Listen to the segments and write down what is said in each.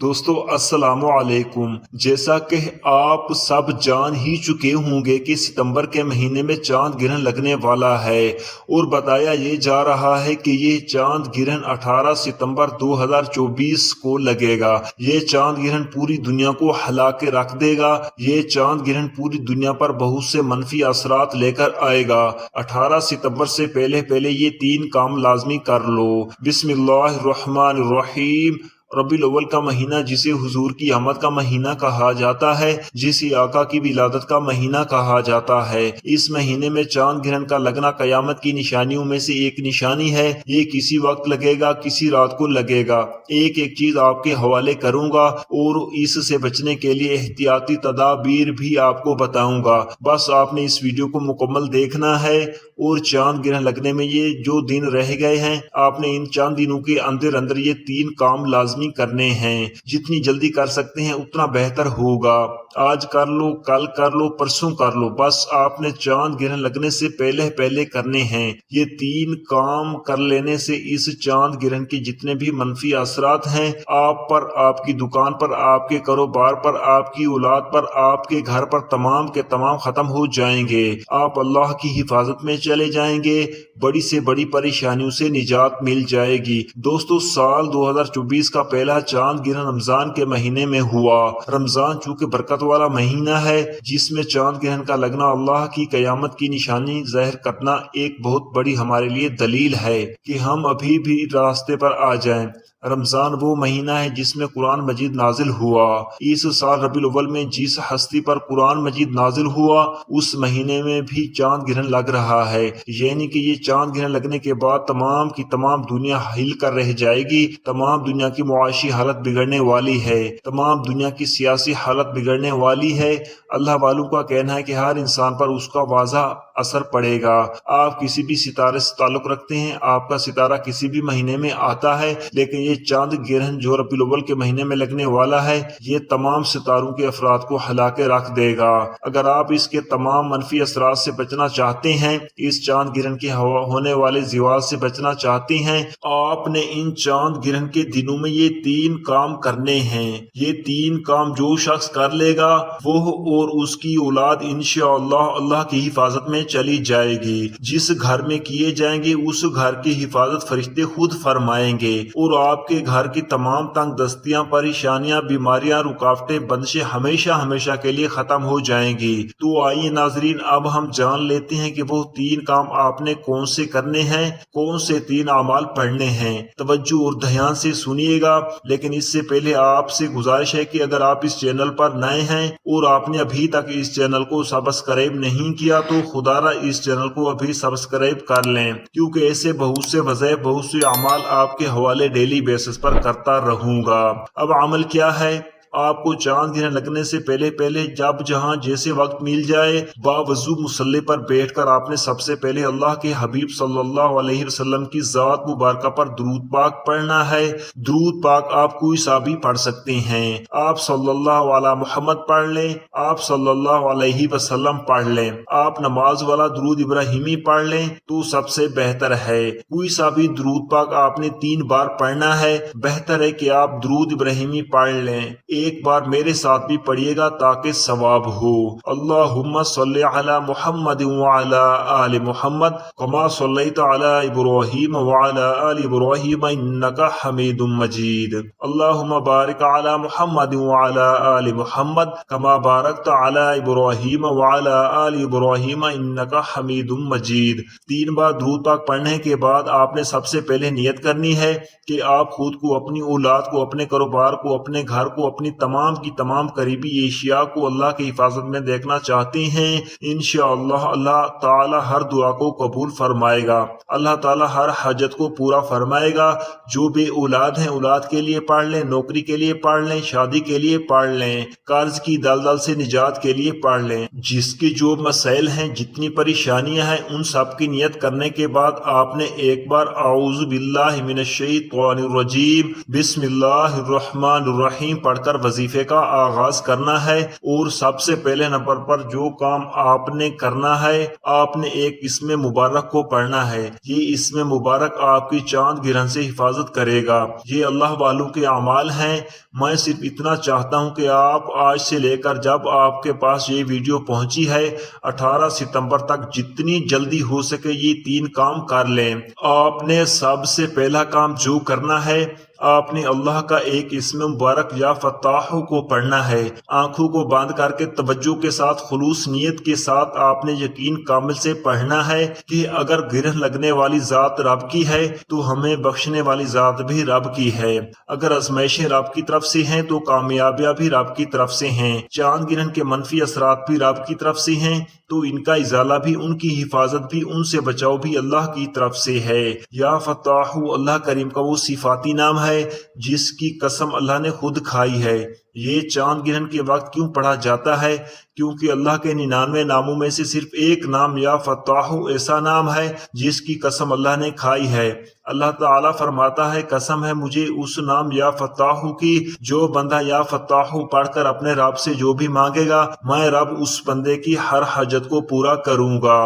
دوستو السلام علیکم۔ جیسا کہ آپ سب جان ہی چکے ہوں گے کہ ستمبر کے مہینے میں چاند گرہن لگنے والا ہے اور بتایا یہ جا رہا ہے کہ یہ چاند گرہن 18 ستمبر 2024 کو لگے گا۔ یہ چاند گرہن پوری دنیا کو ہلا کے رکھ دے گا۔ یہ چاند گرہن پوری دنیا پر بہت سے منفی اثرات لے کر آئے گا۔ 18 ستمبر سے پہلے یہ 3 کام لازمی کر لو۔ بسم اللہ الرحمن الرحیم۔ ربیع الاول کا مہینہ جسے حضور کی آمد کا مہینہ کہا جاتا ہے، جسے آقا کی ولادت کا مہینہ کہا جاتا ہے، اس مہینے میں چاند گرہن کا لگنا قیامت کی نشانیوں میں سے ایک نشانی ہے۔ یہ کسی وقت لگے گا، کسی رات کو لگے گا۔ ایک چیز آپ کے حوالے کروں گا اور اس سے بچنے کے لیے احتیاطی تدابیر بھی آپ کو بتاؤں گا۔ بس آپ نے اس ویڈیو کو مکمل دیکھنا ہے اور چاند گرہن لگنے میں یہ جو دن رہ گئے ہیں، آپ نے ان چند دنوں کے اندر یہ 3 کام لازمی کرنے ہیں۔ جتنی جلدی کر سکتے ہیں اتنا بہتر ہوگا۔ آج کر لو، کل کر لو، پرسوں کر لو، بس آپ نے چاند گرہن لگنے سے پہلے کرنے ہیں۔ یہ 3 کام کر لینے سے اس چاند گرہن کے جتنے بھی منفی اثرات ہیں آپ پر، آپ کی دکان پر، آپ کے کاروبار پر، آپ کی اولاد پر، آپ کے گھر پر تمام کے تمام ختم ہو جائیں گے۔ آپ اللہ کی حفاظت میں چلے جائیں گے، بڑی سے بڑی پریشانیوں سے نجات مل جائے گی۔ دوستو سال 2024 کا پہلا چاند گرہن رمضان کے مہینے میں ہوا۔ رمضان چونکہ برکت والا مہینہ ہے، جس میں چاند گرہن کا لگنا اللہ کی قیامت کی نشانی ظاہر کرنا ایک بہت بڑی ہمارے لیے دلیل ہے کہ ہم ابھی بھی راستے پر آ جائیں۔ رمضان وہ مہینہ ہے جس میں قرآن مجید نازل ہوا۔ اس سال ربیع الاول میں جس ہستی پر قرآن مجید نازل ہوا اس مہینے میں بھی چاند گرہن لگ رہا ہے، یعنی کہ یہ چاند گرہن لگنے کے بعد تمام کی تمام دنیا ہل کر رہ جائے گی۔ تمام دنیا کی معاشی حالت بگڑنے والی ہے، تمام دنیا کی سیاسی حالت بگڑنے والی ہے۔ اللہ والوں کا کہنا ہے کہ ہر انسان پر اس کا واضح اثر پڑے گا۔ آپ کسی بھی ستارے سے تعلق رکھتے ہیں، آپ کا ستارہ کسی بھی مہینے میں آتا ہے، لیکن یہ چاند گرہن جو ربیع الاول کے مہینے میں لگنے والا ہے یہ تمام ستاروں کے افراد کو ہلا کے رکھ دے گا۔ اگر آپ اس کے تمام منفی اثرات سے بچنا چاہتے ہیں، اس چاند گرہن کے ہونے والے زوال سے بچنا چاہتے ہیں، آپ نے ان چاند گرہن کے دنوں میں یہ 3 کام کرنے ہیں۔ یہ 3 کام جو شخص کر لے گا وہ اور اس کی اولاد انشاءاللہ اللہ کی حفاظت میں چلی جائے گی۔ جس گھر میں کیے جائیں گے اس گھر کی حفاظت فرشتے خود فرمائیں گے اور آپ کے گھر کی تمام تنگ دستیاں، پریشانیاں، بیماریاں، رکاوٹیں، بندشیں ہمیشہ کے لیے ختم ہو جائیں گی۔ تو آئیے ناظرین اب ہم جان لیتے ہیں کہ وہ 3 کام آپ نے کون سے کرنے ہیں، کون سے 3 اعمال پڑھنے ہیں۔ توجہ اور دھیان سے سنیے گا، لیکن اس سے پہلے آپ سے گزارش ہے کہ اگر آپ اس چینل پر نئے ہیں اور آپ نے ابھی تک اس چینل کو سبسکرائب نہیں کیا تو خدا را اس چینل کو ابھی سبسکرائب کر لیں، کیونکہ ایسے بہت سے وظائف، بہت سے اعمال آپ کے حوالے ڈیلی بیسس پر کرتا رہوں گا۔ اب عمل کیا ہے؟ آپ کو چاند گرہن لگنے سے پہلے جب جہاں جیسے وقت مل جائے باوضو مصلی پر بیٹھ کر آپ نے سب سے پہلے اللہ کے حبیب صلی اللہ علیہ وسلم کی ذات مبارکہ پر درود پاک پڑھنا ہے۔ درود پاک آپ کوئی سا بھی پڑھ سکتے ہیں۔ آپ صلی اللہ علی محمد پڑھ لیں، آپ صلی اللہ علیہ وسلم پڑھ لیں، آپ نماز والا درود ابراہیمی پڑھ لیں تو سب سے بہتر ہے۔ کوئی سا بھی درود پاک آپ نے 3 بار پڑھنا ہے۔ بہتر ہے کہ آپ درود ابراہیمی پڑھ لیں۔ ایک بار میرے ساتھ بھی پڑھیے گا تاکہ ثواب ہو۔ اللہم صلی علی محمد وعلی آل محمد کما صلیت علی ابراہیم وعلی آل ابراہیم انکا حمید مجید۔ اللہم بارک علی محمد وعلی آل محمد کما بارکت علی ابراہیم وعلی آل ابراہیم انکا حمید مجید۔ 3 بار درود پاک پڑھنے کے بعد آپ نے سب سے پہلے نیت کرنی ہے کہ آپ خود کو، اپنی اولاد کو، اپنے کاروبار کو، اپنے گھر کو، اپنی تمام کی تمام قریبی اشیاء کو اللہ کی حفاظت میں دیکھنا چاہتے ہیں۔ انشاءاللہ اللہ تعالی ہر دعا کو قبول فرمائے گا، اللہ تعالی ہر حاجت کو پورا فرمائے گا۔ جو بے اولاد ہیں اولاد کے لیے پڑھ لیں، نوکری کے لیے پڑھ لیں، شادی کے لیے پڑھ لیں، قرض کی دلدل سے نجات کے لیے پڑھ لیں۔ جس کے جو مسائل ہیں، جتنی پریشانیاں ہیں، ان سب کی نیت کرنے کے بعد آپ نے ایک بار اعوذ باللہ من الشیطان الرجیم بسم اللہ الرحمن الرحیم پڑھ کر وظیفے کا آغاز کرنا ہے، اور سب سے پہلے نمبر پر جو کام آپ نے کرنا ہے، آپ نے ایک اسم مبارک کو پڑھنا ہے۔ یہ اسم مبارک آپ کی چاند گرہن سے حفاظت کرے گا۔ یہ اللہ والوں کے اعمال ہیں۔ میں صرف اتنا چاہتا ہوں کہ آپ آج سے لے کر جب آپ کے پاس یہ ویڈیو پہنچی ہے 18 ستمبر تک جتنی جلدی ہو سکے یہ 3 کام کر لیں۔ آپ نے سب سے پہلا کام جو کرنا ہے، آپ نے اللہ کا ایک اسم مبارک یا فتاح کو پڑھنا ہے۔ آنکھوں کو بند کر کے توجہ کے ساتھ خلوص نیت کے ساتھ آپ نے یقین کامل سے پڑھنا ہے کہ اگر گرہ لگنے والی ذات رب کی ہے تو ہمیں بخشنے والی ذات بھی رب کی ہے۔ اگر آزمائشیں رب کی طرف سے ہیں تو کامیابیاں بھی رب کی طرف سے ہیں۔ چاند گرہن کے منفی اثرات بھی رب کی طرف سے ہیں تو ان کا ازالہ بھی، ان کی حفاظت بھی، ان سے بچاؤ بھی اللہ کی طرف سے ہے۔ یا فتاح اللہ کریم کا وہ صفاتی نام ہے جس کی قسم اللہ نے خود کھائی ہے۔ یہ چاند گرہن کے وقت کیوں پڑھا جاتا ہے؟ کیونکہ اللہ کے 99 ناموں میں سے صرف ایک نام یا فتاح ایسا نام ہے جس کی قسم اللہ نے کھائی ہے۔ اللہ تعالیٰ فرماتا ہے، قسم ہے مجھے اس نام یا فتاح کی، جو بندہ یا فتاح پڑھ کر اپنے رب سے جو بھی مانگے گا میں رب اس بندے کی ہر حاجت کو پورا کروں گا،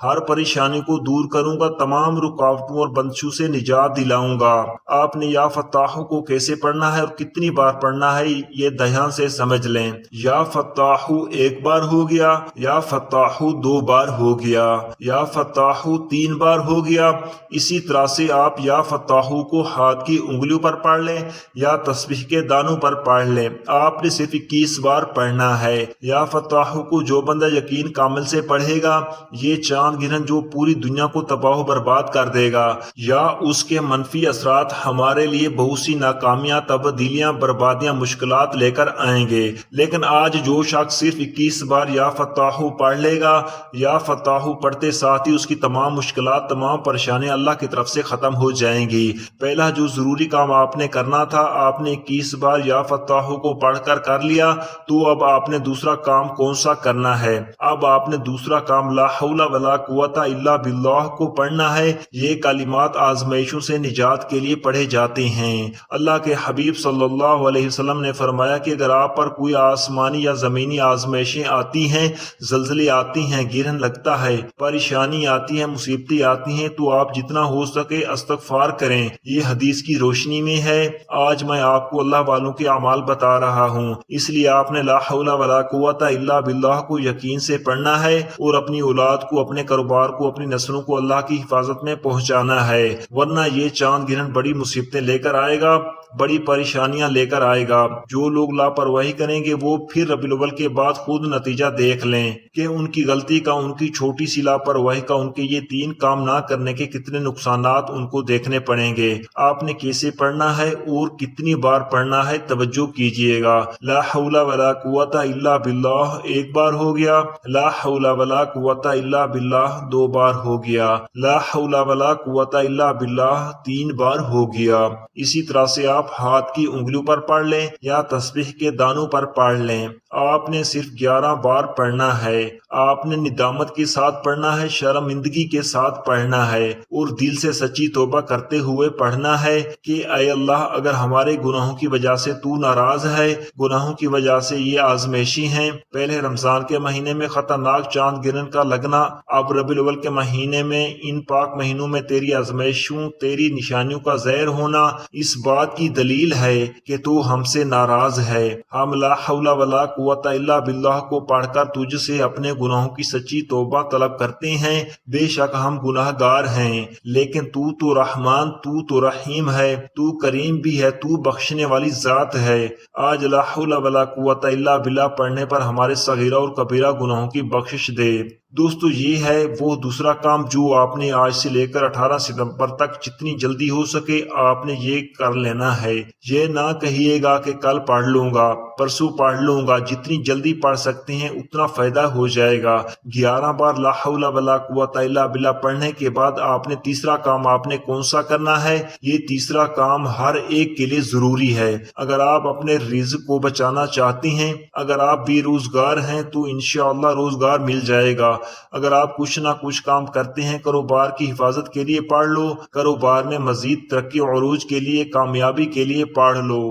ہر پریشانی کو دور کروں گا، تمام رکاوٹوں اور بندشوں سے نجات دلاؤں گا۔ آپ نے یا فتاح کو کیسے پڑھنا ہے اور کتنی بار پڑھنا ہے یہ دھیان سے سمجھ لیں۔ یا فتاح ایک بار ہو گیا، یا فتاح 2 بار ہو گیا، یا فتاح 3 بار ہو گیا۔ اسی طرح سے آپ یا فتاح کو ہاتھ کی انگلیوں پر پڑھ لیں یا تسبیح کے دانوں پر پڑھ لیں۔ آپ نے صرف 21 بار پڑھنا ہے۔ یا فتاح کو جو بندہ یقین کامل سے پڑھے گا یہ چاند گرہن جو پوری دنیا کو تباہ و برباد کر دے گا یا اس کے منفی اثرات ہمارے لیے بہت سی ناکامیاں، تبدیلیاں، بربادیاں، مشکلات لے کر آئیں گے، لیکن آج جو شخص صرف 21 بار یا فتاح پڑھ لے گا، یا فتاح پڑھتے ساتھ ہی اس کی تمام مشکلات، تمام پریشانیاں اللہ کی طرف سے ختم ہو جائیں گی۔ پہلا جو ضروری کام آپ نے کرنا تھا، آپ نے 21 بار یا فتاح کو پڑھ کر لیا، تو اب آپ نے دوسرا کام کون سا کرنا ہے؟ اب آپ نے دوسرا کام لا حول ولا قوت الا باللہ کو پڑھنا ہے۔ یہ کلمات آزمائشوں سے نجات کے لیے پڑھے جاتے ہیں۔ اللہ کے حبیب صلی اللہ علیہ وسلم نے فرمایا کہ اگر آپ پر کوئی آسمانی یا زمینی آزمائشیں آتی ہیں، زلزلے آتی ہیں، گرہن لگتا ہے، پریشانی آتی ہے، مصیبتیں آتی ہیں، تو آپ جتنا ہو سکے استغفار کریں۔ یہ حدیث کی روشنی میں ہے۔ آج میں آپ کو اللہ والوں کے اعمال بتا رہا ہوں، اس لیے آپ نے لا حول ولا قوت الا باللہ کو یقین سے پڑھنا ہے اور اپنی اولاد کو، اپنے کاروبار کو، اپنی نسلوں کو اللہ کی حفاظت میں پہنچانا ہے، ورنہ یہ چاند گرہن بڑی مصیبتیں لے کر آئے گا، بڑی پریشانیاں لے کر آئے گا۔ جو لوگ لاپرواہی کریں گے وہ پھر ربیع الاول کے بعد خود نتیجہ دیکھ لیں کہ ان کی غلطی کا، ان کی چھوٹی سی لاپرواہی کا، ان کے یہ 3 کام نہ کرنے کے کتنے نقصانات ان کو دیکھنے پڑیں گے۔ آپ نے کیسے پڑھنا ہے اور کتنی بار پڑھنا ہے توجہ کیجئے گا۔ لا حول ولا قوت الا باللہ 1 بار ہو گیا، لا حول ولا قوت الا باللہ 2 بار ہو گیا، لا حول ولا قوت الا باللہ 3 بار ہو گیا۔ اسی طرح سے آپ ہاتھ کی انگلیوں پر پڑھ لیں یا تسبیح کے دانوں پر پڑھ لیں۔ آپ نے صرف 11 بار پڑھنا ہے۔ آپ نے ندامت کے ساتھ پڑھنا ہے، شرمندگی کے ساتھ پڑھنا ہے اور دل سے سچی توبہ کرتے ہوئے پڑھنا ہے کہ اے اللہ، اگر ہمارے گناہوں کی وجہ سے تو ناراض ہے، گناہوں کی وجہ سے یہ آزمائشی ہیں، پہلے رمضان کے مہینے میں خطرناک چاند گرہن کا لگنا، اب ربیع الاول کے مہینے میں، ان پاک مہینوں میں تیری آزمائشوں، تیری نشانیوں کا ظاہر ہونا اس بات کی دلیل ہے کہ تو ہم سے ناراض ہے۔ ہم لا حول ولا قوت الا باللہ کو پڑھ کر تجھ سے اپنے گناہوں کی سچی توبہ طلب کرتے ہیں۔ بے شک ہم گناہ گار ہیں، لیکن تو رحمان، تو رحیم ہے، تو کریم بھی ہے، تو بخشنے والی ذات ہے۔ آج لا حول ولا قوت الا باللہ پڑھنے پر ہمارے صغیرہ اور کبیرہ گناہوں کی بخشش دے۔ دوستو، یہ ہے وہ دوسرا کام جو آپ نے آج سے لے کر 18 ستمبر تک جتنی جلدی ہو سکے آپ نے یہ کر لینا ہے۔ یہ نہ کہیے گا کہ کل پڑھ لوں گا، پرسوں پڑھ لوں گا، جتنی جلدی پڑھ سکتے ہیں اتنا فائدہ ہو جائے گا۔ 11 بار لا حول ولا قوت الا باللہ پڑھنے کے بعد آپ نے تیسرا کام آپ نے کون سا کرنا ہے؟ یہ تیسرا کام ہر ایک کے لیے ضروری ہے۔ اگر آپ اپنے رزق کو بچانا چاہتے ہیں، اگر آپ بے روزگار ہیں تو انشاءاللہ روزگار مل جائے گا۔ اگر آپ کچھ نہ کچھ کام کرتے ہیں، کاروبار کی حفاظت کے لیے پڑھ لو، کاروبار میں مزید ترقی و عروج کے لیے، کامیابی کے لیے پڑھ لو۔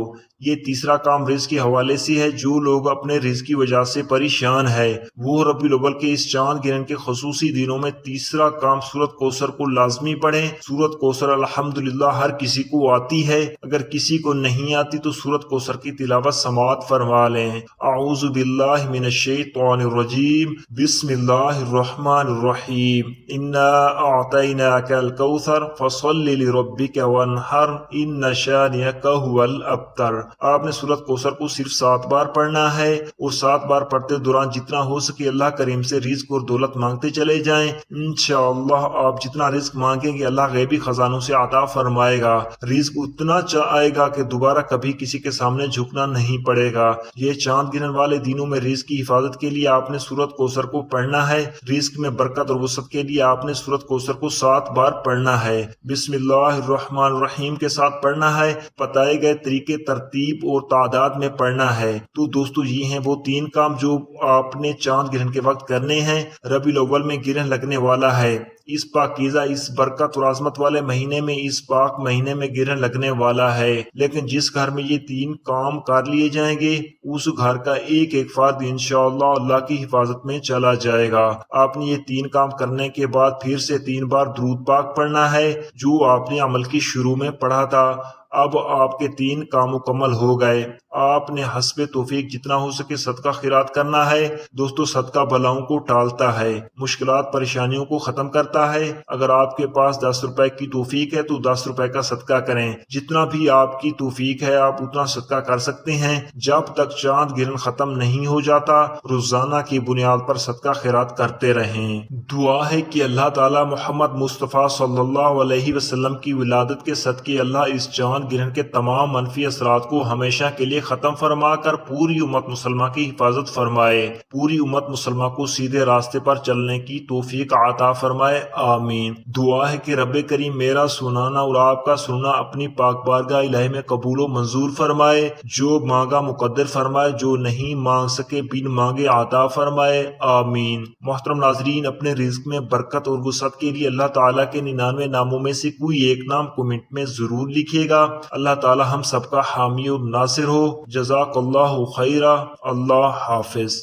یہ تیسرا کام رزق کے حوالے سے ہے۔ جو لوگ اپنے رزق کی وجہ سے پریشان ہے وہ ربیع الاول کے اس چاند گرہن کے خصوصی دنوں میں تیسرا کام سورۃ کوثر کو لازمی پڑھیں۔ سورۃ کوثر الحمدللہ ہر کسی کو آتی ہے، اگر کسی کو نہیں آتی تو سورۃ کوثر کی تلاوت سماعت فرما لیں۔ اعوذ باللہ من الشیطان الرجیم، بسم اللہ الرحمن الرحیم، انا اعطیناک الکوثر فصل لربک وانحر ان شانئک هو الابتر۔ آپ نے سورۃ کوثر کو صرف 7 بار پڑھنا ہے اور 7 بار پڑھتے دوران جتنا ہو سکے اللہ کریم سے رزق اور دولت مانگتے چلے جائیں۔ انشاءاللہ آپ جتنا رزق مانگیں گے اللہ غیبی خزانوں سے عطا فرمائے گا۔ رزق اتنا آئے گا کہ دوبارہ کبھی کسی کے سامنے جھکنا نہیں پڑے گا۔ یہ چاند گرہن والے دنوں میں رزق کی حفاظت کے لیے آپ نے سورۃ کوثر کو پڑھنا ہے۔ رزق میں برکت اور وسعت کے لیے آپ نے سورۃ کوثر کو 7 بار پڑھنا ہے۔ بسم اللہ الرحمن الرحیم کے ساتھ پڑھنا ہے، بتائے گئے طریقے، ترتیب اور تعداد میں پڑھنا ہے۔ تو دوستو یہ ہیں وہ 3 کام جو آپ نے چاند گرہن کے وقت کرنے ہیں۔ ربیع الاول میں گرہن لگنے والا ہے، اس پاکیزہ، اس برکت اور عظمت والے مہینے میں، اس پاک مہینے میں گرہن لگنے والا ہے، لیکن جس گھر میں یہ 3 کام کر لیے جائیں گے اس گھر کا ایک ایک فرد انشاءاللہ اللہ کی حفاظت میں چلا جائے گا۔ آپ نے یہ 3 کام کرنے کے بعد پھر سے 3 بار درود پاک پڑھنا ہے جو آپ نے عمل کی شروع میں پڑھا تھا۔ اب آپ کے 3 کام مکمل ہو گئے۔ آپ نے حسب توفیق جتنا ہو سکے صدقہ خیرات کرنا ہے۔ دوستو صدقہ بلاؤں کو ٹالتا ہے، مشکلات پریشانیوں کو ختم کرتا ہے۔ اگر آپ کے پاس 10 روپے کی توفیق ہے تو 10 روپے کا صدقہ کریں۔ جتنا بھی آپ کی توفیق ہے آپ اتنا صدقہ کر سکتے ہیں۔ جب تک چاند گرہن ختم نہیں ہو جاتا روزانہ کی بنیاد پر صدقہ خیرات کرتے رہیں۔ دعا ہے کہ اللہ تعالی محمد مصطفیٰ صلی اللہ علیہ وسلم کی ولادت کے صدقے اللہ اس چاند گرہن کے تمام منفی اثرات کو ہمیشہ کے لیے ختم فرما کر پوری امت مسلمہ کی حفاظت فرمائے، پوری امت مسلمہ کو سیدھے راستے پر چلنے کی توفیق عطا فرمائے، آمین۔ دعا ہے کہ رب کریم میرا سنانا اور آپ کا سننا اپنی پاک بارگاہ الہی میں قبول و منظور فرمائے، جو مانگا مقدر فرمائے، جو نہیں مانگ سکے بن مانگے عطا فرمائے، آمین۔ محترم ناظرین، اپنے رزق میں برکت اور وسعت کے لیے اللہ تعالیٰ کے 99 ناموں میں سے کوئی ایک نام کمنٹ میں ضرور لکھیے گا۔ اللہ تعالی ہم سب کا حامی اور ناصر ہو۔ جزاک اللہ خیرہ۔ اللہ حافظ۔